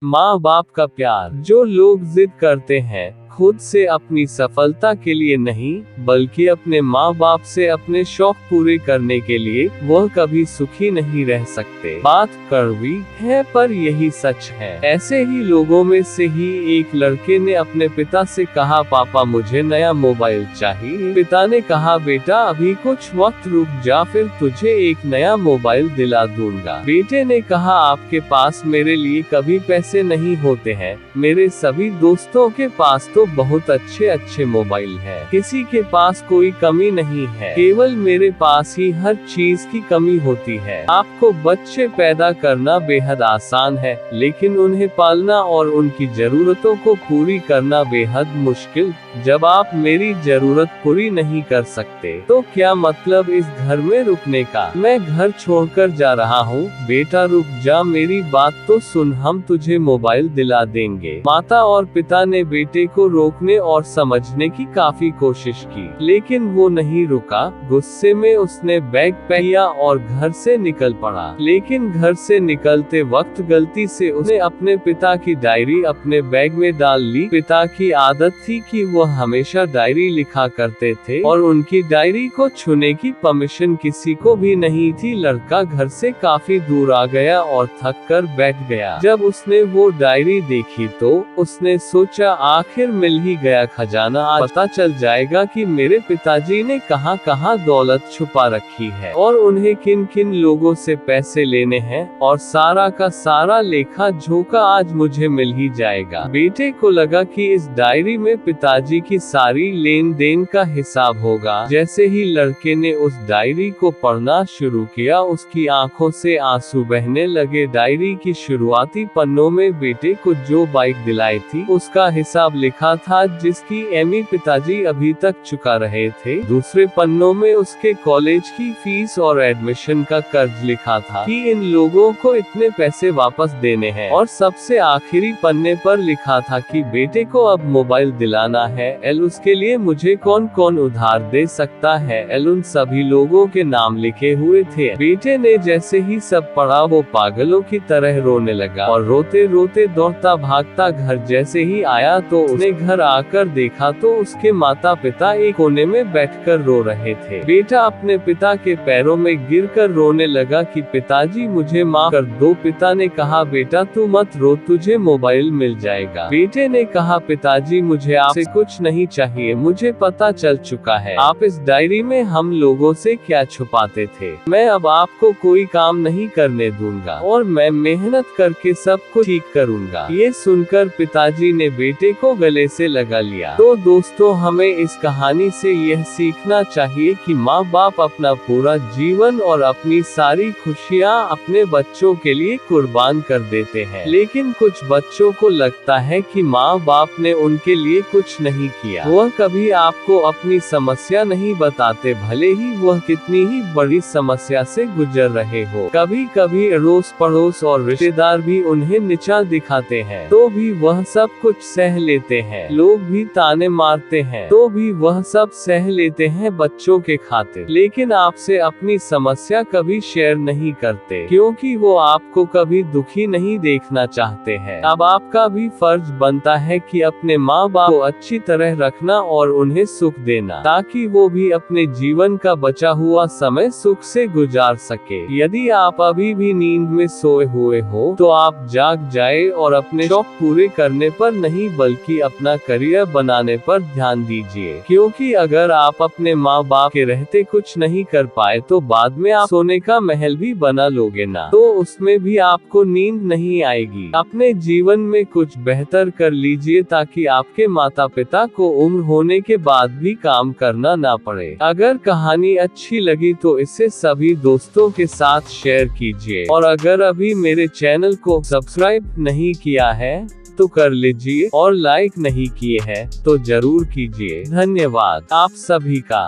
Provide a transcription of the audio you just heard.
माँ बाप का प्यार। जो लोग जिद करते हैं खुद से अपनी सफलता के लिए नहीं बल्कि अपने माँ बाप से अपने शौक पूरे करने के लिए, वह कभी सुखी नहीं रह सकते। बात कड़वी है पर यही सच है। ऐसे ही लोगों में से ही एक लड़के ने अपने पिता से कहा, पापा मुझे नया मोबाइल चाहिए। पिता ने कहा, बेटा अभी कुछ वक्त रुक जा, फिर तुझे एक नया मोबाइल दिला दूंगा। बेटे ने कहा, आपके पास मेरे लिए कभी पैसे नहीं होते हैं, मेरे सभी दोस्तों के पास तो बहुत अच्छे अच्छे मोबाइल है, किसी के पास कोई कमी नहीं है, केवल मेरे पास ही हर चीज की कमी होती है। आपको बच्चे पैदा करना बेहद आसान है, लेकिन उन्हें पालना और उनकी जरूरतों को पूरी करना बेहद मुश्किल। जब आप मेरी जरूरत पूरी नहीं कर सकते तो क्या मतलब इस घर में रुकने का? मैं घर छोड़कर जा रहा हूँ। बेटा रुक जा, मेरी बात तो सुन, हम तुझे मोबाइल दिला देंगे। माता और पिता ने बेटे को रोकने और समझने की काफी कोशिश की, लेकिन वो नहीं रुका। गुस्से में उसने बैग पहना और घर से निकल पड़ा। लेकिन घर से निकलते वक्त गलती से उसने अपने पिता की डायरी अपने बैग में डाल ली। पिता की आदत थी कि वो हमेशा डायरी लिखा करते थे और उनकी डायरी को छूने की परमिशन किसी को भी नहीं थी। लड़का घर से काफी दूर आ गया और थक कर बैठ गया। जब उसने वो डायरी देखी तो उसने सोचा, आखिर मिल ही गया खजाना, आज पता चल जाएगा कि मेरे पिताजी ने कहां कहां दौलत छुपा रखी है और उन्हें किन किन लोगों से पैसे लेने हैं, और सारा का सारा लेखा जोखा आज मुझे मिल ही जाएगा। बेटे को लगा कि इस डायरी में पिताजी की सारी लेन देन का हिसाब होगा। जैसे ही लड़के ने उस डायरी को पढ़ना शुरू किया, उसकी आंखों से आंसू बहने लगे। डायरी की शुरुआती पन्नों में बेटे को जो बाइक दिलाई थी उसका हिसाब लिखा था, जिसकी ईएमआई पिताजी अभी तक चुका रहे थे। दूसरे पन्नों में उसके कॉलेज की फीस और एडमिशन का कर्ज लिखा था कि इन लोगों को इतने पैसे वापस देने हैं। और सबसे आखिरी पन्ने पर लिखा था कि बेटे को अब मोबाइल दिलाना है। एल उसके लिए मुझे कौन कौन उधार दे सकता है? एल उन सभी लोगों के नाम लिखे हुए थे। बेटे ने जैसे ही सब पढ़ा वो पागलों की तरह रोने लगा और रोते रोते दौड़ता भागता घर जैसे ही आया तो उसने घर आकर देखा तो उसके माता पिता एक कोने में बैठकर रो रहे थे। बेटा अपने पिता के पैरों में गिरकर रोने लगा कि पिताजी मुझे माफ कर दो। पिता ने कहा, बेटा तू मत रो, तुझे मोबाइल मिल जाएगा। बेटे ने कहा, पिताजी मुझे आपसे कुछ नहीं चाहिए, मुझे पता चल चुका है आप इस डायरी में हम लोगों से क्या छुपाते थे। मैं अब आपको कोई काम नहीं करने दूंगा और मैं मेहनत करके सब कुछ ठीक करूंगा। ये सुनकर पिताजी ने बेटे को गले से लगा लिया। तो दोस्तों, हमें इस कहानी से यह सीखना चाहिए कि माँ बाप अपना पूरा जीवन और अपनी सारी खुशियाँ अपने बच्चों के लिए कुर्बान कर देते हैं, लेकिन कुछ बच्चों को लगता है कि माँ बाप ने उनके लिए कुछ नहीं किया। वह कभी आपको अपनी समस्या नहीं बताते, भले ही वह कितनी ही बड़ी समस्या से गुजर रहे हो। कभी कभी अड़ोस पड़ोस और रिश्तेदार भी उन्हें नीचा दिखाते हैं, तो भी वह सब कुछ सह लेते हैं। लोग भी ताने मारते हैं, तो भी वह सब सह लेते हैं बच्चों के खातिर। लेकिन आपसे अपनी समस्या कभी शेयर नहीं करते, क्योंकि वो आपको कभी दुखी नहीं देखना चाहते हैं। अब आपका भी फर्ज बनता है कि अपने माँ बाप को अच्छी तरह रखना और उन्हें सुख देना, ताकि वो भी अपने जीवन का बचा हुआ समय सुख से गुजार सके। यदि आप अभी भी नींद में सोए हुए हो तो आप जाग जाए और अपने शौक पूरे करने पर नहीं बल्कि अपना करियर बनाने पर ध्यान दीजिए, क्योंकि अगर आप अपने माँ बाप के रहते कुछ नहीं कर पाए तो बाद में आप सोने का महल भी बना लोगे ना, तो उसमें भी आपको नींद नहीं आएगी। अपने जीवन में कुछ बेहतर कर लीजिए ताकि आपके माता पिता को उम्र होने के बाद भी काम करना ना पड़े। अगर कहानी अच्छी लगी तो इसे सभी दोस्तों के साथ शेयर कीजिए, और अगर अभी मेरे चैनल को सब्सक्राइब नहीं किया है तो कर लीजिए, और लाइक नहीं किए हैं तो जरूर कीजिए। धन्यवाद आप सभी का।